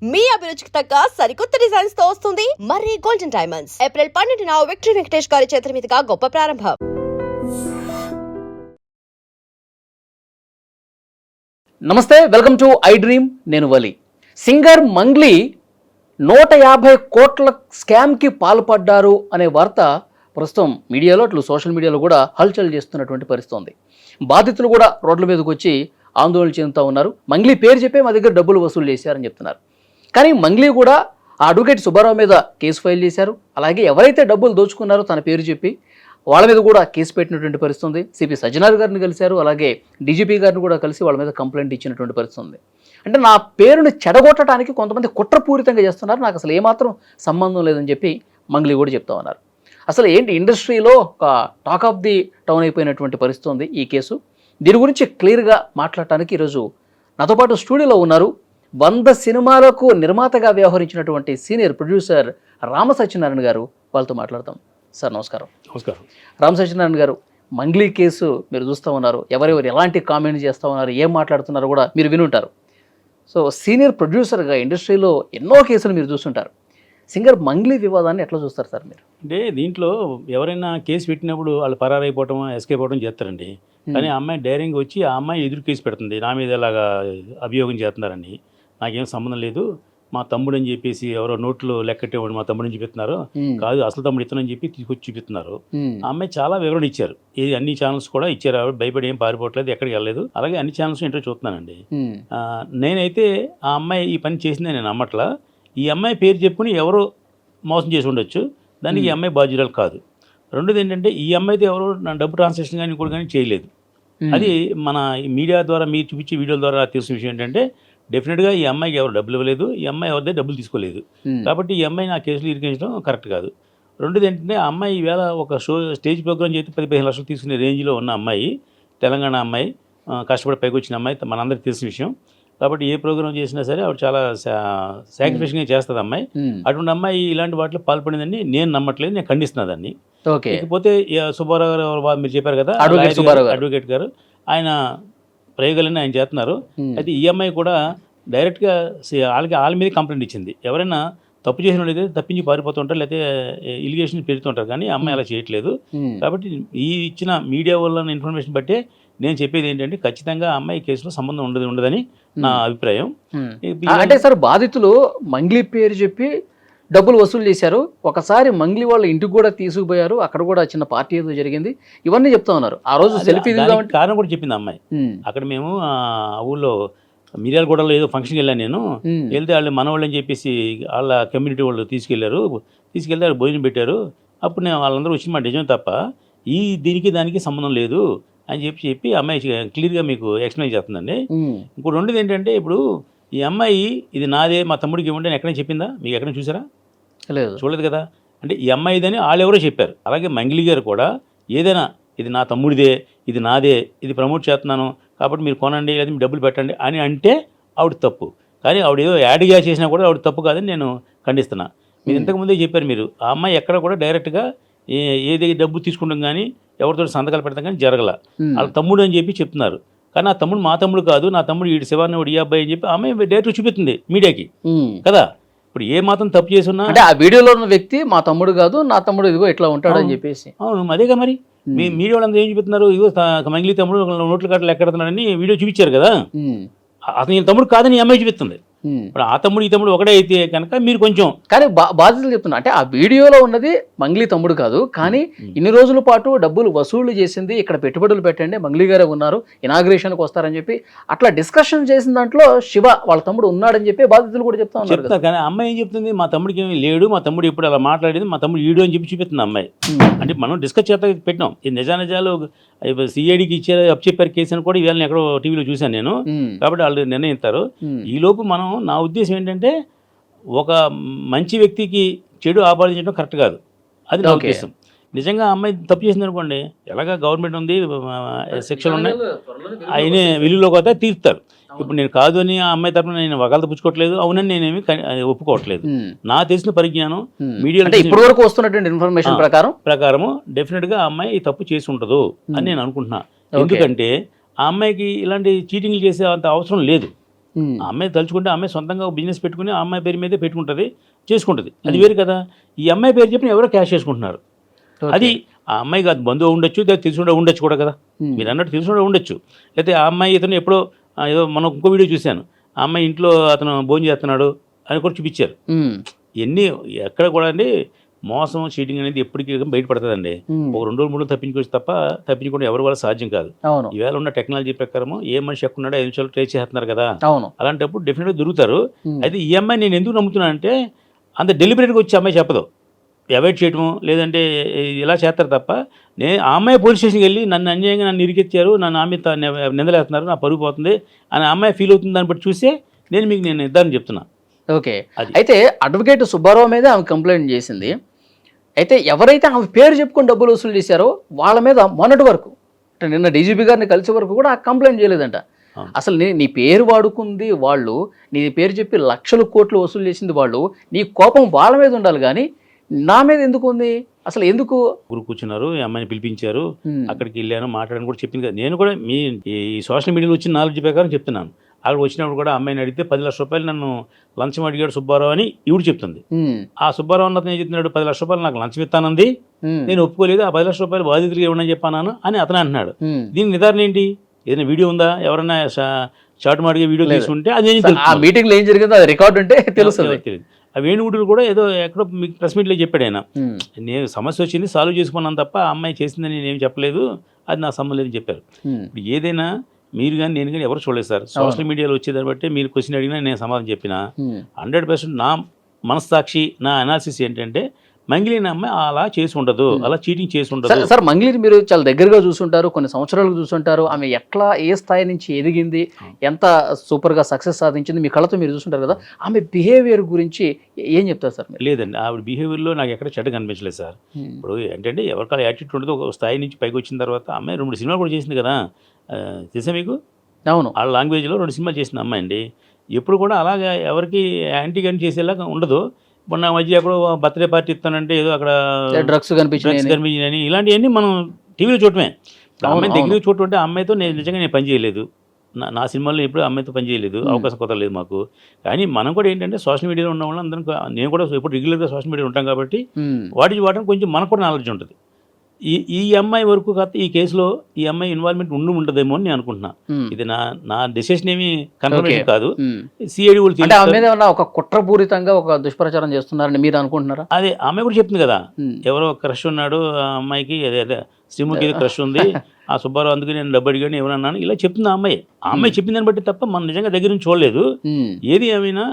మీ అభిరుచికి తగ్గ సరికొత్త డిజైన్స్ తో వస్తుంది మర్రి గోల్డెన్ డైమండ్స్. ఏప్రిల్ 12న విక్టరీ వెంకటేష్ గారి చేతుల మీదుగా గొప్ప ప్రారంభం. నమస్తే, వెల్కమ్ టు ఐ డ్రీమ్. నేను వలి. సింగర్ మంగ్లీ 150 కోట్ల స్కామ్కి పాల్పడ్డారు అనే వార్త ప్రస్తుతం మీడియాలో అట్లు సోషల్ మీడియాలో కూడా హల్చల్ చేస్తున్నటువంటి పరిస్థితి ఉంది. బాధితులు కూడా రోడ్ల మీదకి వచ్చి ఆందోళన చెందుతూ ఉన్నారు. మంగ్లీ పేరు చెప్పే మా దగ్గర డబ్బులు వసూలు చేశారని చెప్తున్నారు. కానీ మంగ్లీ కూడా ఆ అడ్వకేట్ సుబ్బారావు మీద కేసు ఫైల్ చేశారు. అలాగే ఎవరైతే డబ్బులు దోచుకున్నారో తన పేరు చెప్పి వాళ్ళ మీద కూడా కేసు పెట్టినటువంటి పరిస్థితి ఉంది. సిపి సజ్జనార్ గారిని కలిశారు. అలాగే డీజీపీ గారిని కూడా కలిసి వాళ్ళ మీద కంప్లైంట్ ఇచ్చినటువంటి పరిస్థితి ఉంది. అంటే నా పేరును చెడగొట్టడానికి కొంతమంది కుట్రపూరితంగా చేస్తున్నారు, నాకు అసలు ఏమాత్రం సంబంధం లేదని చెప్పి మంగ్లీ కూడా చెప్తా ఉన్నారు. అసలు ఏంటి, ఇండస్ట్రీలో ఒక టాక్ ఆఫ్ ది టౌన్ అయిపోయినటువంటి పరిస్థితి ఉంది ఈ కేసు. దీని గురించి క్లియర్గా మాట్లాడటానికి ఈరోజు నాతో పాటు స్టూడియోలో ఉన్నారు 100 సినిమాలకు నిర్మాతగా వ్యవహరించినటువంటి సీనియర్ ప్రొడ్యూసర్ రామ సత్యనారాయణ గారు. వాళ్ళతో మాట్లాడతాం. సార్ నమస్కారం. నమస్కారం. రామ సత్యనారాయణ గారు, మంగ్లీ కేసు మీరు చూస్తూ ఉన్నారు, ఎవరెవరు ఎలాంటి కామెంట్ చేస్తూ ఉన్నారు, ఏం మాట్లాడుతున్నారో కూడా మీరు వినుంటారు. సో సీనియర్ ప్రొడ్యూసర్గా ఇండస్ట్రీలో ఎన్నో కేసులు మీరు చూస్తుంటారు. సింగర్ మంగ్లీ వివాదాన్ని ఎట్లా చూస్తారు సార్ మీరు? అంటే దీంట్లో ఎవరైనా కేసు పెట్టినప్పుడు వాళ్ళు పరారైపోవటం, ఎస్కేప్ అవ్వడం చేస్తారండి. కానీ ఆ అమ్మాయి ధైర్యంగా వచ్చి ఆ అమ్మాయి ఎదురు కేసు పెడుతుంది, నా మీద ఇలాగా అభియోగం చేస్తున్నారని. నాకేం సంబంధం లేదు, మా తమ్ముడు అని చెప్పేసి ఎవరో నోట్లు లెక్కట్టేవాడు మా తమ్ముడిని చూపిస్తున్నారు, కాదు అసలు తమ్ముడు ఇతనని చెప్పి తీసుకొచ్చి చూపిస్తున్నారు. ఆ అమ్మాయి చాలా వివరణ ఇచ్చారు. ఇది అన్ని ఛానల్స్ కూడా ఇచ్చారు. ఆవిడ భయపడి ఏం పారిపోవట్లేదు, ఎక్కడికి వెళ్ళలేదు. అలాగే అన్ని ఛానల్స్ ఇంటర్వ్యూ చూస్తున్నానండి. నేనైతే ఆ అమ్మాయి ఈ పని చేసిందని నేను నమ్మట్లా. ఈ అమ్మాయి పేరు చెప్పుకుని ఎవరో మోసం చేసి ఉండొచ్చు, దానికి ఈ అమ్మాయి బాధ్యురాలు కాదు. రెండోది ఏంటంటే ఈ అమ్మాయితో ఎవరో నా డబ్బు ట్రాన్సాక్షన్ కానీ ఇంకోటి కానీ చేయలేదు. అది మన మీడియా ద్వారా మీరు చూపించే వీడియోల ద్వారా తెలిసిన విషయం ఏంటంటే డెఫినెట్గా ఈ అమ్మాయికి ఎవరు డబ్బులు ఇవ్వలేదు, ఈ అమ్మాయి ఎవరి డబ్బులు తీసుకోలేదు. కాబట్టి ఈ అమ్మాయి నా కేసులు ఇరికించడం కరెక్ట్ కాదు. రెండోది ఏంటంటే ఆ అమ్మాయి ఈవేళ ఒక స్టేజ్ ప్రోగ్రామ్ చేసి 10-15 లక్షలు తీసుకునే రేంజ్లో ఉన్న అమ్మాయి, తెలంగాణ అమ్మాయి, కష్టపడి పైకి వచ్చిన అమ్మాయి, మనందరికీ తెలిసిన విషయం. కాబట్టి ఏ ప్రోగ్రామ్ చేసినా సరే ఆవిడ చాలా సాక్రిఫైస్గా చేస్తుంది అమ్మాయి. అటువంటి అమ్మాయి ఇలాంటి వాటిలో పాల్పడిందని నేను నమ్మట్లేదు, నేను ఖండిస్తున్నా దాన్ని. ఇకపోతే సుబ్బారావు గారు మీరు చెప్పారు కదా, అడ్వకేట్ గారు, ఆయన ప్రయోగాలన్నీ ఆయన చేస్తున్నారు. అయితే ఈ అమ్మాయి కూడా డైరెక్ట్గా వాళ్ళ మీద కంప్లైంట్ ఇచ్చింది. ఎవరైనా తప్పు చేసిన వాళ్ళు అయితే తప్పించి పారిపోతుంటారు, లేకపోతే ఇలిగేషన్ పెడుతుంటారు, కానీ అమ్మాయి అలా చేయట్లేదు. కాబట్టి ఈ ఇచ్చిన మీడియా వల్ల ఇన్ఫర్మేషన్ బట్టే నేను చెప్పేది ఏంటంటే ఖచ్చితంగా అమ్మాయి కేసులో సంబంధం ఉండదని నా అభిప్రాయం. అంటే సార్, బాధితులు మంగ్లీ పేరు చెప్పి డబ్బులు వసూలు చేశారు. ఒకసారి మంగ్లీ వాళ్ళ ఇంటికి కూడా తీసుకుపోయారు, అక్కడ కూడా చిన్న పార్టీ ఏదో జరిగింది, ఇవన్నీ చెప్తా ఉన్నారు. ఆ రోజు సెల్ఫీ కారణం కూడా చెప్పింది అమ్మాయి. అక్కడ మేము ఆ ఊళ్ళో మిర్యాలగూడలో ఏదో ఫంక్షన్కి వెళ్ళాను నేను. వెళ్తే వాళ్ళు మనవాళ్ళు అని చెప్పేసి వాళ్ళ కమ్యూనిటీ వాళ్ళు తీసుకెళ్తే వాళ్ళు భోజనం పెట్టారు. అప్పుడు నేను వాళ్ళందరూ వచ్చి మా నిజం తప్ప దీనికి దానికి సంబంధం లేదు అని చెప్పి అమ్మాయి క్లియర్గా మీకు ఎక్స్ప్లెయిన్ చేస్తుందండి. ఇంకోటి ఉండేది ఏంటంటే, ఇప్పుడు ఈ అమ్మాయి ఇది నాదే, మా తమ్ముడికి ఇవ్వండి అని ఎక్కడైనా చెప్పిందా? మీకు ఎక్కడైనా చూసారా? లేదు, చూడలేదు కదా. అంటే ఈ అమ్మాయి ఇదని వాళ్ళు ఎవరో చెప్పారు. అలాగే మంగ్లీ గారు కూడా ఏదైనా ఇది నా తమ్ముడిదే, ఇది నాదే, ఇది ప్రమోట్ చేస్తున్నాను కాబట్టి మీరు కొనండి లేదా మీరు డబ్బులు పెట్టండి అని అంటే ఆవిడ తప్పు. కానీ ఆవిడ ఏదో యాడ్గా చేసినా కూడా ఆవిడ తప్పు కాదని నేను ఖండిస్తున్నా. మీరు ఇంతకుముందే చెప్పారు, మీరు ఆ అమ్మాయి ఎక్కడ కూడా డైరెక్ట్గా ఏది డబ్బు తీసుకుంటాం కానీ ఎవరితో సంతకాలు పెడతాం కానీ జరగల. వాళ్ళ తమ్ముడు అని చెప్పి చెప్తున్నారు. కానీ ఆ తమ్ముడు మా తమ్ముడు కాదు, నా తమ్ముడు ఈ శివాన్ని ఈ అబ్బాయి అని చెప్పి ఆమె డైరెక్ట్గా చూపిస్తుంది మీడియాకి కదా. ఇప్పుడు ఏ మాత్రం తప్పు చేస్తున్నా అంటే ఆ వీడియోలో ఉన్న వ్యక్తి మా తమ్ముడు కాదు, నా తమ్ముడు ఇదిగో ఇట్లా ఉంటాడు అని చెప్పేసి. అవును, అదేగా మరి మీడియా వాళ్ళందరూ ఏం చూపిస్తున్నారు, ఇదిగో మంగ్లీ తమ్ముడు నోట్ల కట్టలు ఎక్కడుతున్నాడని వీడియో చూపించారు కదా. అతను ఈ తమ్ముడు కాదని ఈ అమ్మాయి చూపిస్తుంది. ఇప్పుడు ఆ తమ్ముడు ఈ తమ్ముడు ఒకటే అయితే కనుక మీరు కొంచెం. కానీ బాధితులు చెప్తున్నా, అంటే ఆ వీడియోలో ఉన్నది మంగ్లీ తమ్ముడు కాదు, కానీ ఇన్ని రోజుల పాటు డబ్బులు వసూళ్లు చేసింది, ఇక్కడ పెట్టుబడులు పెట్టండి, మంగ్లీ గారే ఉన్నారు, ఇనాగ్రేషన్కి వస్తారని చెప్పి అట్లా డిస్కషన్ చేసిన దాంట్లో శివ వాళ్ళ తమ్ముడు ఉన్నాడని చెప్పి బాధితులు కూడా చెప్తా ఉన్నారు. కానీ అమ్మాయి ఏం చెప్తుంది, మా తమ్ముడికి ఏమీ లేడు, మా తమ్ముడు ఇప్పుడు అలా మాట్లాడేది, మా తమ్ముడు ఈడు అని చెప్పి చూపిస్తుంది అమ్మాయి. అంటే మనం డిస్కస్ చేత పెట్టినాం. ఈ నిజాలు సిఐడికి ఇచ్చారు, చెప్పారు కేసు అని కూడా ఇవాళ ఎక్కడో టీవీలో చూశాను నేను. కాబట్టి వాళ్ళు నిర్ణయిస్తారు. ఈలోపు మనం, నా ఉద్దేశం ఏంటంటే ఒక మంచి వ్యక్తికి చెడు ఆపాదించడం కరెక్ట్ కాదు, అది నా ఉద్దేశం. నిజంగా అమ్మాయి తప్పు చేసింది అనుకోండి, ఎలాగా గవర్నమెంట్ ఉంది, శిక్షలు ఉన్నాయి, ఆయనే విలువలోకి వస్తే తీరుతారు. ఇప్పుడు నేను కాదు అని ఆ అమ్మాయి తరపున నేను వకాలతో పుచ్చుకోవట్లేదు, అవునని నేనేమి ఒప్పుకోవట్లేదు. నా తెలిసిన పరిజ్ఞానం మీడియాలో ఇప్పటి వరకు వస్తున్నటువంటి ఇన్ఫర్మేషన్ ప్రకారము డెఫినెట్గా ఆ అమ్మాయి తప్పు చేసి ఉండదు అని నేను అనుకుంటున్నా. ఎందుకంటే ఆ అమ్మాయికి ఇలాంటి చీటింగ్లు చేసే అంత అవసరం లేదు. ఆ అమ్మాయి తలుచుకుంటే ఆ అమ్మాయి సొంతంగా బిజినెస్ పెట్టుకుని ఆ అమ్మాయి పేరు మీదే పెట్టుకుంటుంది, చేసుకుంటుంది. అది వేరు కదా. ఈ అమ్మాయి పేరు చెప్పిన ఎవరో క్యాష్ చేసుకుంటున్నారు. అది ఆ అమ్మాయికి అది బంధువు ఉండొచ్చు, లేదా తెలిసి ఉండొచ్చు కూడా కదా. మీరు అన్నట్టు తెలిసి ఉండొచ్చు. లేకపోతే ఆ అమ్మాయి ఇతను ఎప్పుడో ఏదో మనం ఇంకో వీడియో చూశాను, ఆ అమ్మాయి ఇంట్లో అతను భోజనం చేస్తున్నాడు అని కూడా చూపించారు. ఎన్ని ఎక్కడ కూడా అండి మోసం చీటింగ్ అనేది ఎప్పటికీ బయటపడుతుందండి. ఒక 2 రోజులు 3 రోజులు తప్పించుకోవచ్చు తప్ప తప్పించుకోవడం ఎవరి వల్ల సాధ్యం కాదు. ఈవేళ ఉన్న టెక్నాలజీ ప్రకారం ఏ మనిషి ఎక్కడున్నాడో 5 నిమిషాలు ట్రేస్ చేస్తున్నారు కదా. అలాంటప్పుడు డెఫినెట్గా దొరుకుతారు. అయితే ఈ అమ్మాయి నేను ఎందుకు నమ్ముతున్నాను అంటే అంత డెలిబరేట్గా వచ్చి అమ్మాయి చెప్పదు, అవాయిడ్ చేయడము లేదంటే ఇలా చేస్తారు తప్ప. ఆ అమ్మాయి పోలీస్ స్టేషన్కి వెళ్ళి నన్ను అన్యాయంగా నన్ను ఇరికెత్తారు, నన్ను ఆమె నిందలేస్తున్నారు, నా పరుగు పోతుంది అని అమ్మాయి ఫీల్ అవుతుంది. దాన్ని బట్టి చూస్తే నేను నిర్ధారణ చెప్తున్నా. ఓకే, అయితే అడ్వకేట్ సుబ్బారావు మీద ఆమె కంప్లైంట్ చేసింది. అయితే ఎవరైతే ఆమె పేరు చెప్పుకొని డబ్బులు వసూలు చేశారో వాళ్ళ మీద మొన్నటి వరకు అంటే నిన్న డీజీపీ గారిని కలిసే వరకు కూడా కంప్లైంట్ చేయలేదంట. అసలు నీ పేరు వాడుకుంది వాళ్ళు, నీ పేరు చెప్పి లక్షల కోట్లు వసూలు చేసింది వాళ్ళు, నీ కోపం వాళ్ళ మీద ఉండాలి కానీ నా మీద ఎందుకు ఉంది? అసలు ఎందుకు గురు కూర్చున్నారు, ఈ అమ్మాయిని పిలిపించారు, అక్కడికి వెళ్ళాను మాట్లాడని కూడా చెప్పింది కదా. నేను కూడా ఈ సోషల్ మీడియాలో వచ్చిన నాలెడ్జ్ ప్రకారం చెప్తున్నాను. అక్కడ వచ్చినప్పుడు కూడా అమ్మాయిని అడిగితే 10 లక్షల రూపాయలు నన్ను లంచం అడిగాడు సుబ్బారావు అని ఈవిడ చెప్తుంది. ఆ సుబ్బారావు అన్నది ఏం చెప్తున్నాడు, 10 లక్షల రూపాయలు నాకు లంచం ఇస్తానంది, నేను ఒప్పుకోలేదు, ఆ 10 లక్షల రూపాయలు బాధితులుగా ఇవ్వనని చెప్పాను అని అతను అంటున్నాడు. దీని నిర్ధారణ ఏంటి? ఏదైనా వీడియో ఉందా? ఎవరైనా షార్ట్ మాడిగా వీడియో తీసుకుంటే అది మీటింగ్లో ఏం జరిగిందో అది రికార్డ్ ఉంటే తెలుస్తుంది. ఆ వేణుగుడులు కూడా ఏదో ఎక్కడో మీకు ప్రెస్ మీట్లో చెప్పాడు ఆయన, నేను సమస్య వచ్చింది సాల్వ్ చేసుకున్నాను తప్ప ఆ అమ్మాయి చేసిందని నేనేం చెప్పలేదు, అది నా సంబంధం లేదని చెప్పారు. ఇప్పుడు ఏదైనా మీరు కానీ నేను కానీ ఎవరు చూడలేదు సార్. సోషల్ మీడియాలో వచ్చేదాన్ని బట్టి మీరు క్వశ్చన్ అడిగినా నేను సమాధానం చెప్పిన 100% నా మనస్సాక్షి నా అనాలిసిస్ ఏంటంటే మంగిలిని అమ్మాయి అలా చేసి ఉండదు, అలా చీటింగ్ చేసి ఉండదు. సార్ మంగిలిని మీరు చాలా దగ్గరగా చూసుంటారు, కొన్ని సంవత్సరాలు చూసుంటారు. ఆమె ఎట్లా ఏ స్థాయి నుంచి ఎదిగింది, ఎంత సూపర్గా సక్సెస్ సాధించింది మీ కళ్ళతో మీరు చూసుంటారు కదా. ఆమె బిహేవియర్ గురించి ఏం చెప్తారు సార్? లేదండి, ఆవిడ బిహేవియర్లో నాకు ఎక్కడ చెడ్డ కనిపించలేదు సార్. ఇప్పుడు ఏంటంటే ఎవరికాల యాటిట్యూడ్ ఉండదు. ఒక స్థాయి నుంచి పైకి వచ్చిన తర్వాత అమ్మాయి 2 సినిమాలు కూడా చేసింది కదా, తెలుసా మీకు? అవును, వాళ్ళ లాంగ్వేజ్లో 2 సినిమాలు చేసిన అమ్మాయి అండి. ఎప్పుడు కూడా అలాగా ఎవరికి యాంటీ గన్ చేసేలాగా ఉండదు. మొన్న మధ్య ఎక్కడో బర్త్డే పార్టీ ఇస్తానంటే ఏదో అక్కడ డ్రగ్స్ కనిపించినాయని ఇలాంటివన్నీ మనం టీవీలో చూడటమే. అమ్మాయి దగ్గర చూడటం అంటే అమ్మాయితో నిజంగా నేను పని చేయలేదు, నా సినిమాల్లో ఎప్పుడు అమ్మాయితో పని చేయలేదు, అవకాశం కొత్త లేదు మాకు. కానీ మనం కూడా ఏంటంటే సోషల్ మీడియాలో ఉన్న వాళ్ళు అందరం, నేను కూడా ఎప్పుడు రెగ్యులర్గా సోషల్ మీడియాలో ఉంటాం కాబట్టి వాటిని కొంచెం మనకు కూడా నాలెడ్జ్ ఉంటుంది. ఈ అమ్మాయి వరకు కాదు ఈ కేసులో ఈ అమ్మాయి ఇన్వాల్వ్మెంట్ ఉండదేమో అని నేను అనుకుంటున్నా. ఇది నా డెసిషన్ ఏమి కన్ఫర్మేషన్ కాదు. సిఐడి వాళ్ళు ఒక కుట్రపూరితంగా ఒక దుష్ప్రచారం చేస్తున్నారని మీరు అనుకుంటున్నారా? అదే అమ్మాయి కూడా చెప్తుంది కదా, ఎవరో క్రష్ ఉన్నాడు ఆ అమ్మాయికి, అదే శ్రీముఖి క్రష్ ఉంది, ఆ సుబ్బారావు అందుకే నేను డబ్బు అడిగాను ఏమన్నాను ఇలా చెప్తుంది ఆ అమ్మాయి చెప్పిన దాన్ని బట్టి తప్ప మనం నిజంగా దగ్గర నుంచి చూడలేదు. ఏది ఏమైనా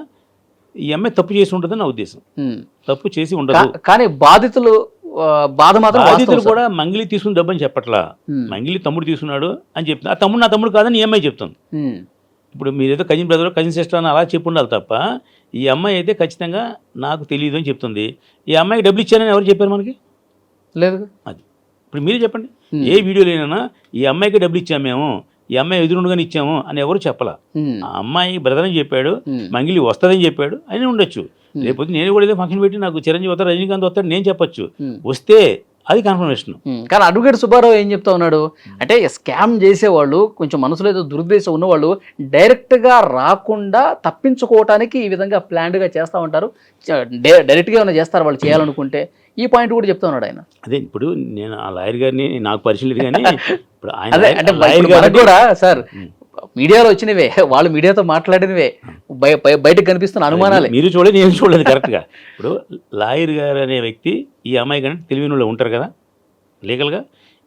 ఈ అమ్మాయి తప్పు చేసి ఉంటుందని నా ఉద్దేశం. తప్పు చేసి ఉండదు. కానీ బాధితులు కూడా మంగిలి తీసుకుని డబ్బు అని చెప్పట్లా, మంగిలి తమ్ముడు తీసుకున్నాడు అని చెప్తుంది. ఆ తమ్ముడు నా తమ్ముడు కాదని ఈ అమ్మాయి చెప్తుంది. ఇప్పుడు మీరేదో కజిన్ బ్రదర్ కజిన్ సిస్టర్ అని అలా చెప్పి ఉండాలి తప్ప ఈ అమ్మాయి అయితే ఖచ్చితంగా నాకు తెలియదు అని చెప్తుంది. ఈ అమ్మాయికి డబ్బులు ఇచ్చానని ఎవరు చెప్పారు మనకి? లేదు. అది ఇప్పుడు మీరే చెప్పండి, ఏ వీడియోలోనైనా ఈ అమ్మాయికి డబ్బులు ఇచ్చాము మేము, ఈ అమ్మాయి ఎదురుండగానే ఇచ్చాము అని ఎవరు చెప్పలా. ఆ అమ్మాయి బ్రదర్ అని చెప్పాడు, మంగిలి వస్తుందని చెప్పాడు అని ఉండొచ్చు. లేకపోతే నేను కూడా ఏదో ఫంక్షన్ పెట్టి నాకు చిరంజీవి వస్తాడు, రజనీకాంత్ వస్తాడు నేను చెప్పొచ్చు, వస్తే అది కన్ఫర్మేషన్. కానీ అడ్వకేట్ సుబ్బారావు ఏం చెప్తా ఉన్నాడు అంటే స్కామ్ చేసేవాళ్ళు కొంచెం మనసులో ఏదో దురుద్దేశం ఉన్నవాళ్ళు డైరెక్ట్గా రాకుండా తప్పించుకోవటానికి ఈ విధంగా ప్లాన్డ్గా చేస్తూ ఉంటారు, డైరెక్ట్గా ఏమైనా చేస్తారు వాళ్ళు చేయాలనుకుంటే. ఈ పాయింట్ కూడా చెప్తా ఉన్నాడు ఆయన. అదే ఇప్పుడు నేను ఆ లాయర్ గారిని నాకు పరిచయం లేదు కానీ ఇప్పుడు ఆయన కూడా సార్ మీడియాలో వచ్చినవే, వాళ్ళు మీడియాతో మాట్లాడినవే బయటకు కనిపిస్తున్న అనుమానాలే. మీరు చూడలేదు, నేను చూడలేదు కరెక్ట్గా. ఇప్పుడు లాయర్ గారు అనే వ్యక్తి ఈ అమ్మాయి కానీ తెలివిన వాళ్ళు ఉంటారు కదా లీగల్గా.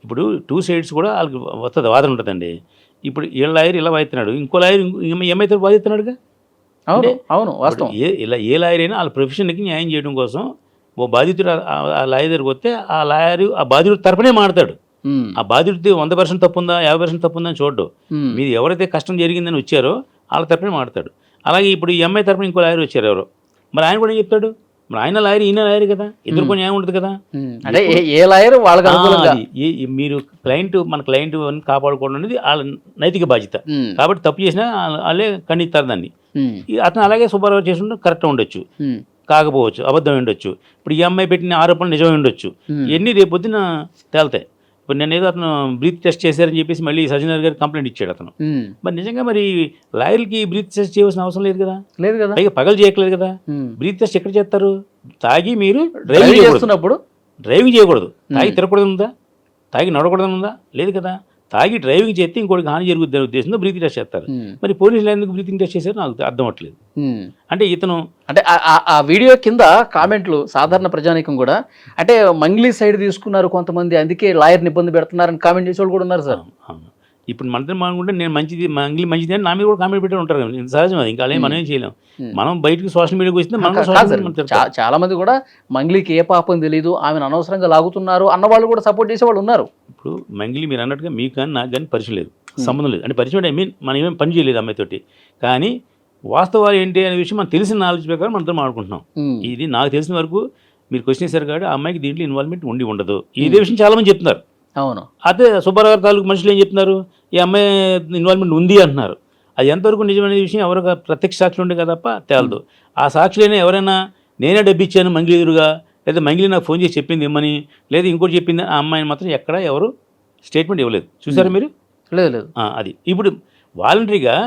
ఇప్పుడు 2 సైడ్స్ కూడా వాళ్ళకి వస్తుంది, వాదన ఉంటుందండి. ఇప్పుడు ఈ లాయర్ ఇలా వాదిస్తున్నాడు, ఇంకో లాయర్ ఏమైతే వాదిస్తున్నాడుగా. అవును అవును వాస్తవం. ఏ లాయర్ అయినా వాళ్ళ ప్రొఫెషన్కి న్యాయం చేయడం కోసం ఓ బాధితుడు ఆ లాయర్ దగ్గరికి వస్తే ఆ లాయర్ ఆ బాధితుడు తరపునే మాడతాడు. ఆ బాధితుడికి 100% తప్పు ఉందా 50% తప్పు ఉందని చూడ్డు. మీరు ఎవరైతే కష్టం జరిగిందని వచ్చారో వాళ్ళ తరపునే మాడతాడు. అలాగే ఇప్పుడు ఈ అమ్మాయి తరపున ఇంకో లాయర్ వచ్చారు ఎవరో, మరి ఆయన కూడా ఏం చెప్తాడు? మరి ఆయన లాయర్ ఈయన లాయర్ కదా, ఇద్దరు న్యాయం ఉంటుంది కదా. అంటే ఏ లాయర్ వాళ్ళకి మీరు మన క్లయింట్ కాపాడుకోవడం అనేది వాళ్ళ నైతిక బాధ్యత. కాబట్టి తప్పు చేసినా వాళ్ళే ఖండిస్తారు దాన్ని. అతను అలాగే సుబ్బారావు చేసి కరెక్ట్ ఉండొచ్చు, కాకపోవచ్చు, అబద్ధం ఉండొచ్చు. ఇప్పుడు ఈ అమ్మాయి పెట్టిన ఆరోపణలు నిజమే ఉండొచ్చు. ఇవన్నీ రేపొద్దున తేలుతాయి. ఇప్పుడు నేను ఏదో అతను బ్రీత్ టెస్ట్ చేశారని చెప్పేసి మళ్ళీ సజ్జనర్ గారు కంప్లైంట్ ఇచ్చాడు అతను. మరి నిజంగా మరి లాయర్లకి బ్రీత్ టెస్ట్ చేయవలసిన అవసరం లేదు కదా, లేదు కదా, పైగా పగలు చేయట్లేదు కదా. బ్రీత్ టెస్ట్ ఎక్కడ చేస్తారు? తాగి మీరు డ్రైవింగ్ చేస్తున్నప్పుడు డ్రైవింగ్ చేయకూడదు, తాగి తిరగకూడదు ఉందా, తాగి నడవకూడదు ఉందా, లేదు కదా. తాగి డ్రైవింగ్ చేస్తే ఇంకోటికి హాని జరుగుతుంది ఉద్దేశంతో బ్రీతింగ్ టెస్ట్ చేస్తారు. మరి పోలీసులు ఎందుకు బ్రీతింగ్ టెస్ట్ చేశారు నాకు అర్థం అవ్వట్లేదు. అంటే ఇతను అంటే ఆ వీడియో కింద కామెంట్లు సాధారణ ప్రజానీకం కూడా అంటే మంగ్లీ సైడ్ తీసుకున్నారు కొంతమంది, అందుకే లాయర్ని ఇబ్బంది పెడుతున్నారని కామెంట్ చేసే వాళ్ళు కూడా ఉన్నారు సార్. ఇప్పుడు మనతో మానుకుంటే నేను మంగ్లీ మంచిది అని నా మీద కూడా కామెంట్ పెట్టి ఉంటారు కదా, సహజం అది. ఇంకా అలా మనం ఏం చేయలేం. మనం బయటకు సోషల్ మీడియాకి వస్తే మనం చాలా మంది కూడా మంగ్లీకి ఏ పాపం తెలియదు, ఆమెను అనవసరంగా లాగుతున్నారు అన్న వాళ్ళు కూడా సపోర్ట్ చేసే వాళ్ళు ఉన్నారు. ఇప్పుడు మంగ్లీ మీరు అన్నట్టుగా మీకు కానీ నాకు కానీ పరిచయం లేదు, సంబంధం లేదు. అంటే పరిచయం అంటే మనం ఏమేమి పని చేయలేదు అమ్మాయితోటి. కానీ వాస్తవాలు ఏంటి అనే విషయం మనకు తెలిసిన నాలెడ్జ్ ప్రకారం మనతో మాట్లాడుకుంటున్నాం. ఇది నాకు తెలిసిన వరకు మీరు క్వశ్చన్ చేశారు కాబట్టి ఆ అమ్మాయికి దీంట్లో ఇన్వాల్వ్మెంట్ ఉండదు. ఇదే విషయం చాలా మంది చెప్తున్నారు. అవును. అదే సుబ్బారావు గారి తాలూకు మనుషులు ఏం చెప్తున్నారు, ఈ అమ్మాయి ఇన్వాల్వ్మెంట్ ఉంది అంటున్నారు. అది ఎంతవరకు నిజమైన విషయం ఎవరు ప్రత్యక్ష సాక్షులు ఉండే కదా తప్ప తేలదు. ఆ సాక్షులైనా ఎవరైనా నేనే డబ్బు ఇచ్చాను మంగ్లీ ఎదురుగా, లేదా మంగ్లీ నాకు ఫోన్ చేసి చెప్పింది ఇమ్మని, లేదా ఇంకోటి చెప్పింది, ఆ అమ్మాయిని మాత్రం ఎక్కడ ఎవరు స్టేట్మెంట్ ఇవ్వలేదు. చూసారా మీరు? లేదు. అది ఇప్పుడు వాలంటరీగా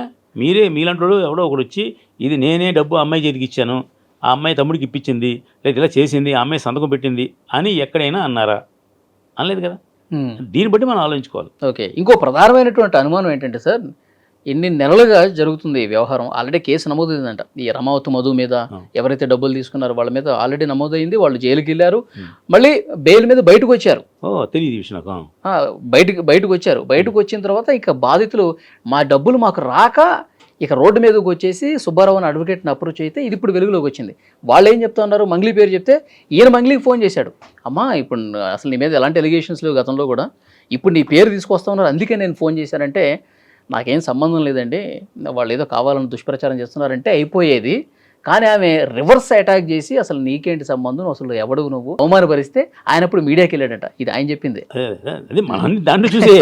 మీలాంటి వాడు ఎవడో ఒకడు వచ్చి ఇది నేనే డబ్బు అమ్మాయి చేతికి ఇచ్చాను, ఆ అమ్మాయి తమ్ముడికి ఇప్పించింది, లేదా ఇలా చేసింది, ఆ అమ్మాయి సంతకం పెట్టింది అని ఎక్కడైనా అన్నారా? అనలేదు కదా. దీన్ని బట్టి మనం ఆలోచించుకోవాలి. ఓకే. ఇంకో ప్రధానమైనటువంటి అనుమానం ఏంటంటే సార్, ఎన్ని నెలలుగా జరుగుతుంది ఈ వ్యవహారం, ఆల్రెడీ కేసు నమోదైందంట. ఈ రమావతి మధు మీద ఎవరైతే డబ్బులు తీసుకున్నారో వాళ్ళ మీద ఆల్రెడీ నమోదైంది, వాళ్ళు జైలుకి వెళ్ళారు, మళ్ళీ బెయిల్ మీద బయటకు వచ్చారు. తెలియదు ఈ విషయం నాకు. బయటకు వచ్చారు. బయటకు వచ్చిన తర్వాత ఇక బాధితులు మా డబ్బులు మాకు రాక ఇక రోడ్డు మీదకి వచ్చేసి సుబ్బారావు అని అడ్వకేట్ని అప్రోచ్ అయితే ఇది ఇప్పుడు వెలుగులోకి వచ్చింది. వాళ్ళు ఏం చెప్తా ఉన్నారు, మంగ్లీ పేరు చెప్తే ఈయన మంగ్లీకి ఫోన్ చేశాడు, అమ్మా ఇప్పుడు అసలు నీ మీద ఎలాంటి ఎలిగేషన్స్ లేవు గతంలో కూడా, ఇప్పుడు నీ పేరు తీసుకొస్తా ఉన్నారు, అందుకే నేను ఫోన్ చేశానంటే నాకేం సంబంధం లేదండి, వాళ్ళు ఏదో కావాలని దుష్ప్రచారం చేస్తున్నారంటే అయిపోయేది. కానీ ఆమె రివర్స్ అటాక్ చేసి అసలు నీకేంటి సంబంధం, అసలు ఎవడు నువ్వు అవమానపరిస్తే ఆయన ఇప్పుడు మీడియాకి వెళ్ళాడట. ఇది ఆయన చెప్పింది. అదే మనం దాంట్లో చూసే.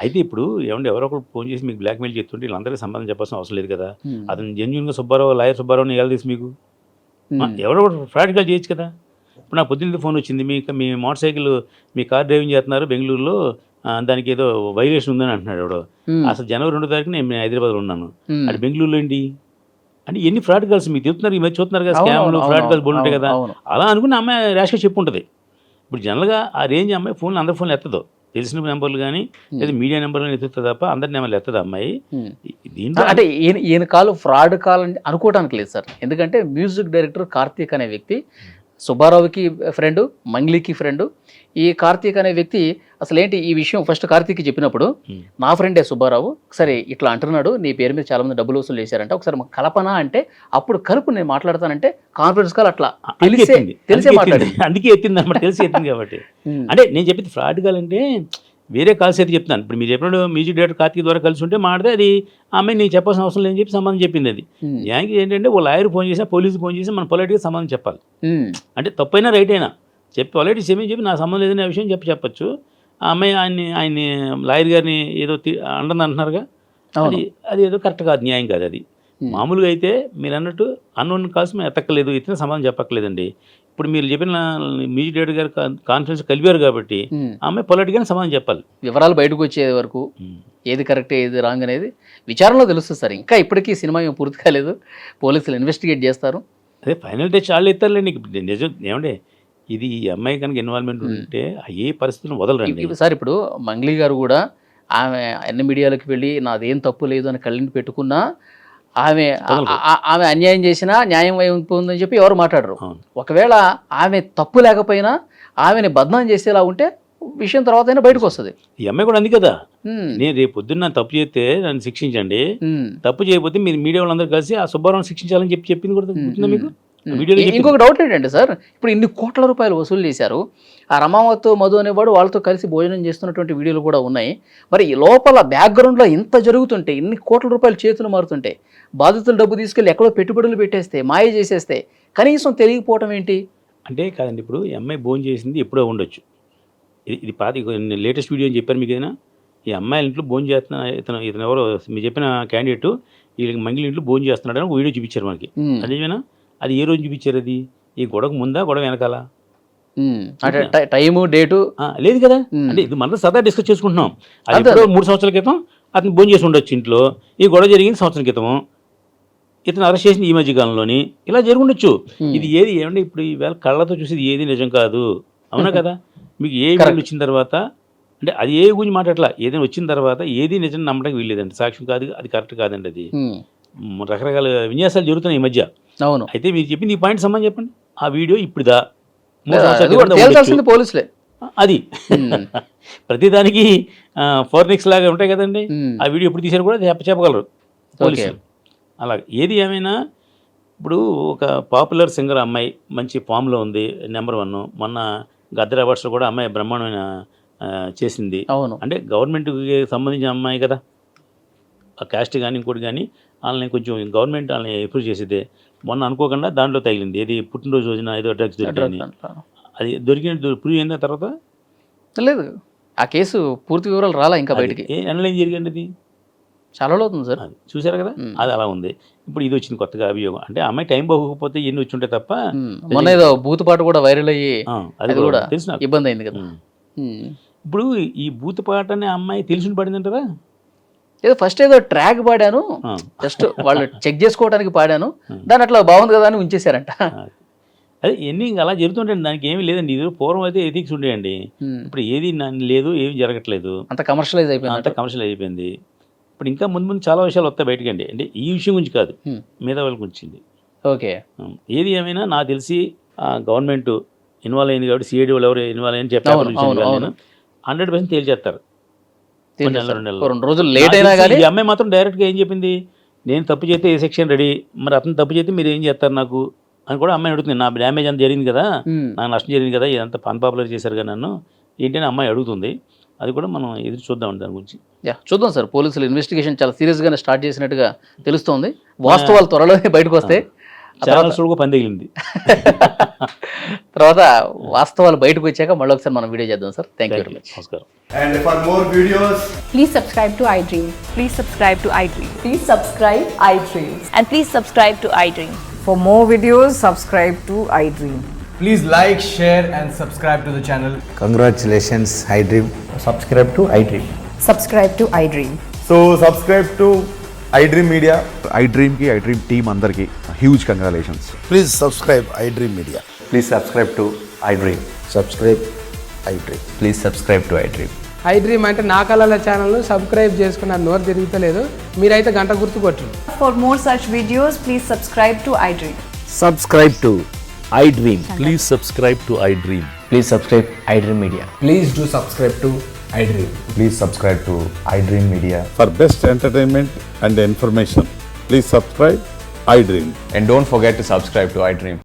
అయితే ఇప్పుడు ఏమంటే ఎవరో ఒకరు ఫోన్ చేసి మీకు బ్లాక్మెయిల్ చేస్తుంటే వీళ్ళందరికీ సంబంధం చెప్పాల్సిన అవసరం లేదు కదా. అతను జెన్యున్గా లాయర్ సుబ్బారావుని ఎలా తీసి మీకు ఎవరో ఒకటి ఫ్రాడ్గా చేయొచ్చు కదా. ఇప్పుడు నాకు పొద్దున్న ఫోన్ వచ్చింది, మీ మోటార్ సైకిల్ మీ కార్ డ్రైవింగ్ చేస్తున్నారు బెంగళూరులో, దానికి ఏదో వైలేషన్ ఉందని అంటున్నాడు ఎవడో. అసలు జనవరి 2వ తారీఖున నేను హైదరాబాద్లో ఉన్నాను, అది బెంగళూరులో ఏంటి అంటే ఎన్ని ఫ్రాడ్ కాల్స్ మీకు చెప్తున్నారు, ఈ మధ్య చూస్తున్నారు కదా, స్కామ్లు ఫ్రాడ్ కాల్స్ బోర్డు ఉంటాయి కదా. అలా అనుకుని అమ్మాయి ర్యాష్గా చెప్పుంటుంది. ఇప్పుడు జనరల్గా ఆ రేంజ్ అమ్మాయి ఫోన్లు అందరి ఫోన్లు ఎత్తదు, తెలిసిన నెంబర్లు కానీ లేదా మీడియా నెంబర్లు ఎత్తుతుంది తప్ప అందరి నెంబర్లు ఎత్తదు అమ్మాయి. దీంట్లో అంటే ఈయన కాల్ ఫ్రాడ్ కాల్ అని అనుకోవడానికి లేదు సార్. ఎందుకంటే మ్యూజిక్ డైరెక్టర్ కార్తీక్ అనే వ్యక్తి సుబ్బారావుకి ఫ్రెండు, మంగ్లీకి ఫ్రెండు. ఈ కార్తీక్ అనే వ్యక్తి అసలు ఏంటి ఈ విషయం ఫస్ట్ కార్తీక్కి చెప్పినప్పుడు, నా ఫ్రెండే సుబ్బారావు, సరే ఇట్లా అంటున్నాడు, నీ పేరు మీద చాలా మంది డబ్బులు వసూలు చేశారంటే ఒకసారి కలపనా అంటే, అప్పుడు కలుపు నేను మాట్లాడతానంటే కాన్ఫరెన్స్ కాల్ అట్లా తెలిసే మాట్లాడింది. అందుకే ఎత్తింది అన్నమాట, తెలిసి ఎత్తింది కాబట్టి. అంటే నేను చెప్పింది ఫ్రాడ్ కాల్ అంటే వేరే కాల్స్ అయితే చెప్తాను. ఇప్పుడు మీరు చెప్పినప్పుడు మ్యూజిక్ డైరెక్టర్ కార్తీక్ ద్వారా కలిసి ఉంటే మాడితే అది అమ్మాయి నీకు చెప్పాల్సిన అవసరం లేదని చెప్పి సంబంధం చెప్పింది. అది న్యాయం ఏంటంటే ఓ లాయర్ ఫోన్ చేసినా పోలీసు ఫోన్ చేసి మనం పొలైట్గా సంబంధం చెప్పాలి. అంటే తప్పైనా రైట్ అయినా చెప్పి పొలైట్ ఏమని చెప్పి నా సంబంధం లేదనే విషయం చెప్పచ్చు. ఆ అమ్మాయి ఆయన్ని లాయర్ గారిని ఏదో అంటుంది అంటున్నారుగా, అది ఏదో కరెక్ట్ కాదు, న్యాయం కాదు అది. మామూలుగా అయితే మీరు అన్నట్టు అన్నోన్ కాల్స్ మేము ఎత్తక్కలేదు, ఇతర సమాధానం చెప్పక్కలేదండి. ఇప్పుడు మీరు చెప్పిన మ్యూజిక్ డైరెక్టర్ గారు కాన్ఫరెన్స్ కలిపారు కాబట్టి అమ్మాయి పొలైట్గానే సమాధానం చెప్పాలి. వివరాలు బయటకు వచ్చే వరకు ఏది కరెక్ట్ ఏది రాంగ్ అనేది విచారణలో తెలుస్తుంది సార్. ఇంకా ఇప్పటికీ సినిమా ఏం పూర్తి కాలేదు, పోలీసులు ఇన్వెస్టిగేట్ చేస్తారు. అదే ఫైనల్ టచ్ వాళ్ళు ఎత్తారులేండి. నిజం ఏమంటే ఇది ఈ అమ్మాయి కనుక ఇన్వాల్వ్మెంట్ ఉంటే ఏ పరిస్థితులను వదలరండి సార్. ఇప్పుడు మంగ్లీ గారు కూడా ఆమె అన్ని మీడియాలకు వెళ్ళి నాదేం తప్పు లేదు అని కళ్ళని పెట్టుకున్నా ఆమె అన్యాయం చేసినా న్యాయం అయిపోతుందని చెప్పి ఎవరు మాట్లాడరు. ఒకవేళ ఆమె తప్పు లేకపోయినా ఆమెని బద్నాం చేసేలా ఉంటే విషయం తర్వాత అయినా బయటకు వస్తుంది. ఈ అమ్మాయి కూడా అంది కదా, నేను రేపు పొద్దున్న తప్పు చేస్తే నన్ను శిక్షించండి, తప్పు చేయకపోతే మీరు మీడియా వాళ్ళందరూ కలిసి ఆ సుబ్బారావుని శిక్షించాలని చెప్పింది కూడా గుర్తుందా మీకు? ఇంకొక డౌట్ ఏంటంటే సార్, ఇప్పుడు ఇన్ని కోట్ల రూపాయలు వసూలు చేశారు, ఆ రమావత్ మధు అనేవాడు వాళ్ళతో కలిసి భోజనం చేస్తున్నటువంటి వీడియోలు కూడా ఉన్నాయి. మరి ఈ లోపల బ్యాక్గ్రౌండ్లో ఇంత జరుగుతుంటే, ఇన్ని కోట్ల రూపాయలు చేతులు మారుతుంటే, బాధితులు డబ్బు తీసుకెళ్ళి ఎక్కడో పెట్టుబడులు పెట్టేస్తే, మాయ చేసేస్తే కనీసం తెలియకపోవటం ఏంటి అంటే? కాదండి, ఇప్పుడు ఈ అమ్మాయి భోజనం చేసింది ఎప్పుడో ఉండొచ్చు, ఇది లేటెస్ట్ వీడియో అని చెప్పారు మీకు ఏదైనా. ఈ అమ్మాయిల ఇంట్లో భోజనం చేస్తున్న ఇతను ఎవరో మీరు చెప్పిన క్యాండిడేట్ వీళ్ళకి మంగిలి ఇంట్లో భోజనం చేస్తున్నాడు అని ఒక వీడియో చూపించారు మనకి. అదేమైనా అది ఏ రోజు చూపించారు? అది ఈ గొడవకు ముందా గొడవ వెనకాల? అంటే టైము డేటు లేదు కదా, అంటే ఇది మనం సదా డిస్కస్ చేసుకుంటున్నాం. అది ఎప్పుడో 3 సంవత్సరాల క్రితం అతను భోజనం చేసి ఉండొచ్చు ఇంట్లో, ఈ గొడవ జరిగింది సంవత్సరం క్రితం, ఇతను అరెస్ట్ చేసింది ఈ మధ్య కాలంలోని, ఇలా జరిగి ఉండొచ్చు. ఇది ఏది ఏమంటే ఇప్పుడు ఈవేళ కళ్ళతో చూసేది ఏది నిజం కాదు, అవునా కదా? మీకు ఏ వీళ్ళు వచ్చిన తర్వాత అంటే అది ఏ గురించి మాట్లాడలా, ఏదైనా వచ్చిన తర్వాత ఏది నిజం నమ్మడానికి వీల్లేదండి, సాక్ష్యం కాదు, అది కరెక్ట్ కాదండి. అది రకరకాల విన్యాసాలు జరుగుతున్నాయి ఈ మధ్య. అవును, అయితే మీరు చెప్పింది ఈ పాయింట్ సంబంధం చెప్పండి. ఆ వీడియో ఇప్పుడుదా పోలీసులే అది ప్రతిదానికి ఫోర్నిక్స్ లాగా ఉంటాయి కదండి, ఆ వీడియో ఎప్పుడు తీసారు కూడా చెప్పగలరు పోలీసులు. అలాగే ఏది ఏమైనా ఇప్పుడు ఒక పాపులర్ సింగర్ అమ్మాయి మంచి ఫామ్లో ఉంది, నెంబర్ 1. మొన్న గద్దర్ అవార్డ్స్లో కూడా అమ్మాయి బ్రహ్మాండమైన చేసింది. అవును, అంటే గవర్నమెంట్కి సంబంధించిన అమ్మాయి కదా, ఆ క్యాస్ట్ కానీ ఇంకోటి కానీ వాళ్ళని కొంచెం గవర్నమెంట్ వాళ్ళని అప్రూవ్ చేసేదే. మొన్న అనుకోకుండా దాంట్లో తగిలింది, ఏది పుట్టినరోజు రోజున ఏదో డ్రగ్స్ దొరికింది, అది దొరికిన ప్రూవ్ అయిన తర్వాత లేదు ఆ కేసు పూర్తి వివరాలు రాలా ఇంకా బయటికి. ఏం జరిగింది అది చాలా అవుతుంది సార్, అది చూసారు కదా, అది అలా ఉంది. ఇప్పుడు ఇది వచ్చింది కొత్తగా అభియోగం, అంటే అమ్మాయి టైం బాగోకపోతే ఎన్ని వచ్చి ఉంటాయి తప్ప. మొన్న ఏదో బూతుపాటు కూడా వైరల్ అయ్యి అది కూడా తెలిసిన ఇబ్బంది అయింది కదా. ఇప్పుడు ఈ బూతుపాట అనే అమ్మాయి తెలిసి పడిందంటారా? ఏదో ఫస్ట్ ఏదో ట్రాక్ పాడాను, జస్ట్ వాళ్ళు చెక్ చేసుకోవడానికి పాడాను, దాని అట్లా బాగుంది కదా అని ఉంచేశారంట. అదే ఎన్ని అలా జరుగుతుంటాయండి, దానికి ఏమీ లేదండి. ఇది పూర్వం అయితే ఎథిక్స్ ఉండేయండి, ఇప్పుడు ఏది లేదు, ఏమి జరగట్లేదు, అంత కమర్షియలైజ్ అయిపోయింది, అంత కమర్షియల్ అయిపోయింది. ఇప్పుడు ఇంకా ముందు ముందు చాలా విషయాలు వస్తాయి బయటకండి, అంటే ఈ విషయం గురించి కాదు, మీద వాళ్ళకి వచ్చింది. ఓకే, ఏది ఏమైనా నాకు తెలిసి గవర్నమెంట్ ఇన్వాల్వ్ అయింది కాబట్టి సిఐడి వాళ్ళు ఎవరు ఇన్వాల్వ్ అయ్యని చెప్పారు, 100% తేల్చేస్తారు. 2 రోజులు లేట్ అయినా కానీ ఈ అమ్మాయి మాత్రం డైరెక్ట్గా ఏం చెప్పింది, నేను తప్పు చేస్తే ఏ సెక్షన్ రెడీ, మరి అతను తప్పు చేస్తే మీరు ఏం చేస్తారు నాకు అని కూడా అమ్మాయి అడుగుతుంది. నా డ్యామేజ్ అంత జరిగింది కదా, నాకు నష్టం జరిగింది కదా, ఇదంతా అన్పాపులర్ చేశారు కదా నన్ను ఏంటని అమ్మాయి అడుగుతుంది. అది కూడా మనం ఎదురు చూద్దామండి దాని గురించి. చూద్దాం సార్, పోలీసులు ఇన్వెస్టిగేషన్ చాలా సీరియస్గానే స్టార్ట్ చేసినట్టుగా తెలుస్తోంది. వాస్తవాలు త్వరలోనే బయటకు వస్తాయి. పని తగిలింది తర్వాత వాస్తవాలు బయటకు వచ్చాక మళ్ళీ ఒకసారి మనం వీడియో చేద్దాం sir. Thank you very much. నమస్కారం. And for more videos, Please subscribe to iDream. Please subscribe to iDream. Please subscribe iDream. And please subscribe to iDream. For more videos, subscribe to iDream. please like, share and subscribe to the channel. Congratulations, iDream. Subscribe to iDream. Subscribe to iDream. So subscribe to iDream Media. iDream ki iDream team andarki huge congratulations. Please subscribe iDream Media. Please subscribe to iDream. Subscribe iDream. Please subscribe to iDream. iDream అంటే నా కళల ఛానల్ను subscribe చేసుకున్న నోరు తిరుగుతలేదు, మీరైతే గంట గుర్తు కొట్టండి. For more such videos, please subscribe to iDream. Subscribe to iDream. Please subscribe to iDream. Please subscribe iDream Media. Please do subscribe to iDream. Please subscribe to iDream Media. For best entertainment and information, please subscribe iDream. And don't forget to subscribe to iDream.